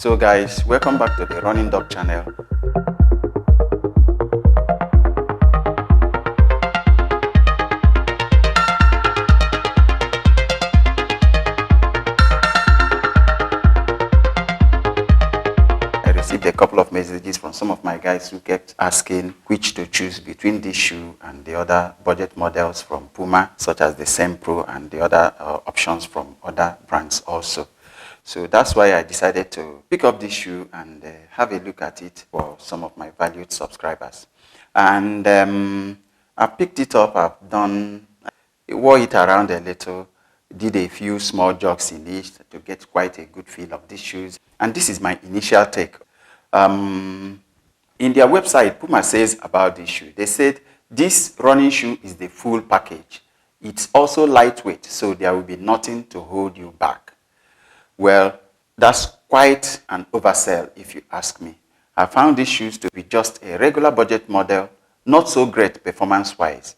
So guys, welcome back to the Running Dog channel. I received a couple of messages from some of my guys who kept asking which to choose between this shoe and the other budget models from Puma, such as the Same Pro and the other options from other brands also. So that's why I decided to pick up this shoe and have a look at it for some of my valued subscribers. And I picked it up, wore it around a little, did a few small jogs in it to get quite a good feel of these shoes. And this is my initial take. In their website, Puma says about this shoe, they said this running shoe is the full package. It's also lightweight, so there will be nothing to hold you back. Well, that's quite an oversell if you ask me. I found these shoes to be just a regular budget model, not so great performance-wise.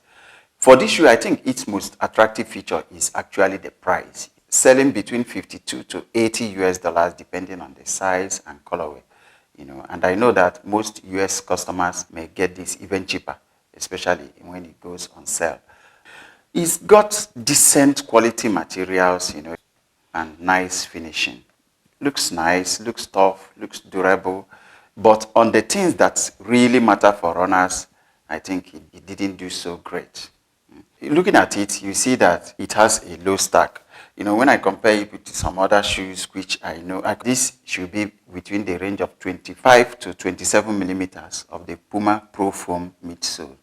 For this shoe, I think its most attractive feature is actually the price, selling between 52 to 80 US dollars depending on the size and colorway. And I know that most US customers may get this even cheaper, especially when it goes on sale. It's got decent quality materials, and nice finishing. Looks nice, looks tough, looks durable. But on the things that really matter for runners, I think it didn't do so great. Looking at it, you see that it has a low stack. When I compare it with some other shoes, which I know, this should be between the range of 25 to 27 millimeters of the Puma Profoam midsole.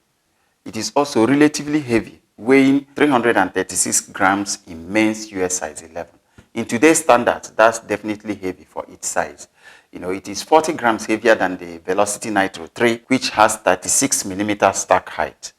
It is also relatively heavy, weighing 336 grams in men's US size 11. In today's standards, that's definitely heavy for its size. It is 40 grams heavier than the Velocity Nitro 3, which has 36 millimeter stack height.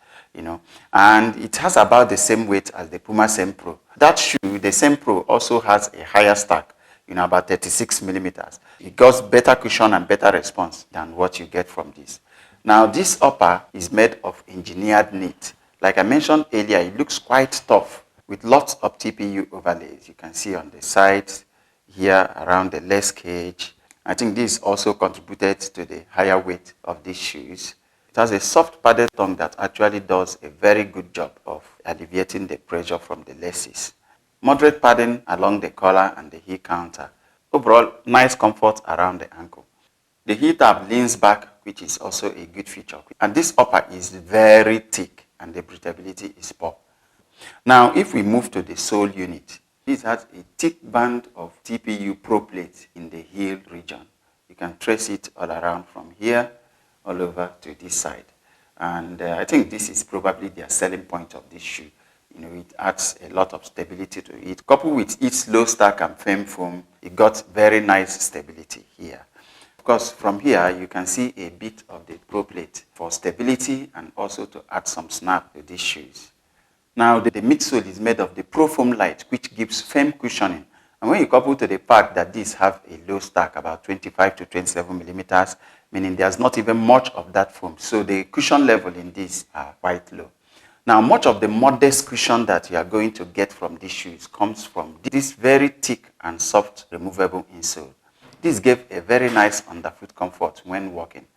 And it has about the same weight as the Puma Same Pro. That shoe, the Same Pro, also has a higher stack, about 36 millimeters. It got better cushion and better response than what you get from this. Now, this upper is made of engineered knit. Like I mentioned earlier, it looks quite tough with lots of TPU overlays. You can see on the sides, here around the lace cage. I think this also contributed to the higher weight of these shoes. It has a soft padded tongue that actually does a very good job of alleviating the pressure from the laces. Moderate padding along the collar and the heel counter. Overall, nice comfort around the ankle. The heel tab leans back, which is also a good feature. And this upper is very thick and the breathability is poor. Now, if we move to the sole unit, this has a thick band of TPU Pro plates in the heel region. You can trace it all around from here, all over to this side. And I think this is probably their selling point of this shoe. It adds a lot of stability to it. Coupled with its low stack and firm foam, it got very nice stability here. Of course, from here, you can see a bit of the Pro plate for stability and also to add some snap to these shoes. Now, the midsole is made of the Profoam Light, which gives firm cushioning. And when you couple to the fact that these have a low stack, about 25 to 27 millimeters, meaning there's not even much of that foam. So the cushion level in these are quite low. Now, much of the modest cushion that you are going to get from these shoes comes from this very thick and soft removable insole. This gave a very nice underfoot comfort when walking.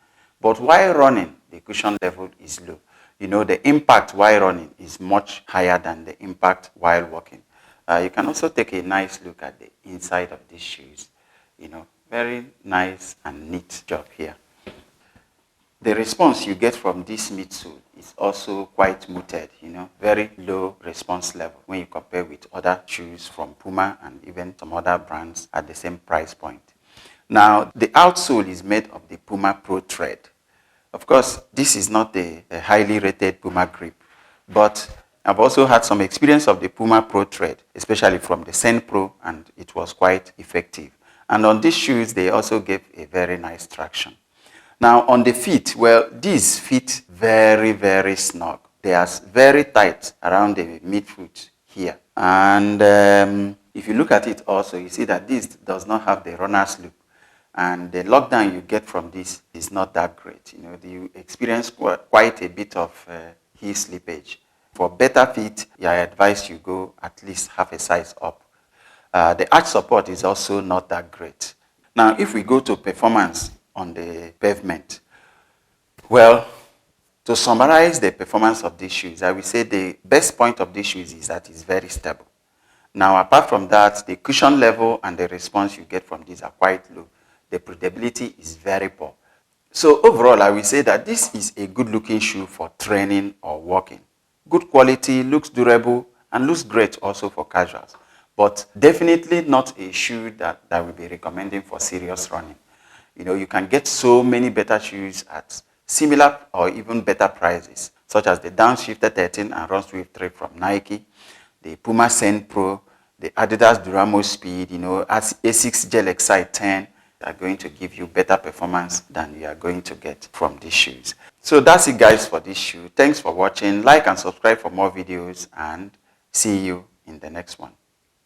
But while running, the cushion level is low. The impact while running is much higher than the impact while walking. You can also take a nice look at the inside of these shoes. Very nice and neat job here. The response you get from this midsole is also quite muted, very low response level when you compare with other shoes from Puma and even some other brands at the same price point. Now, the outsole is made of the Puma Pro thread. Of course, this is not a highly rated Puma grip, but I've also had some experience of the Puma Pro thread, especially from the Same Pro, and it was quite effective. And on these shoes, they also gave a very nice traction. Now, on the feet, well, these fit very, very snug. They are very tight around the midfoot here. And if you look at it also, you see that this does not have the runner's loop. And the lockdown you get from this is not that great. You experience quite a bit of heel slippage. For better feet, I advise you go at least half a size up. The arch support is also not that great. Now, if we go to performance on the pavement, well, to summarize the performance of these shoes, I will say the best point of these shoes is that it's very stable. Now, apart from that, the cushion level and the response you get from these are quite low. The breathability is very poor. So overall, I will say that this is a good-looking shoe for training or walking. Good quality, looks durable, and looks great also for casuals. But definitely not a shoe that I will be recommending for serious running. You know, you can get so many better shoes at similar or even better prices, such as the Downshifter 13 and Run Swift 3 from Nike, the Puma Send Pro, the Adidas Duramo Speed, you know, Asics Gel Excite 10 are going to give you better performance than you are going to get from these shoes. So that's it, guys, for this shoe. Thanks for watching. Like and subscribe for more videos, and see you in the next one.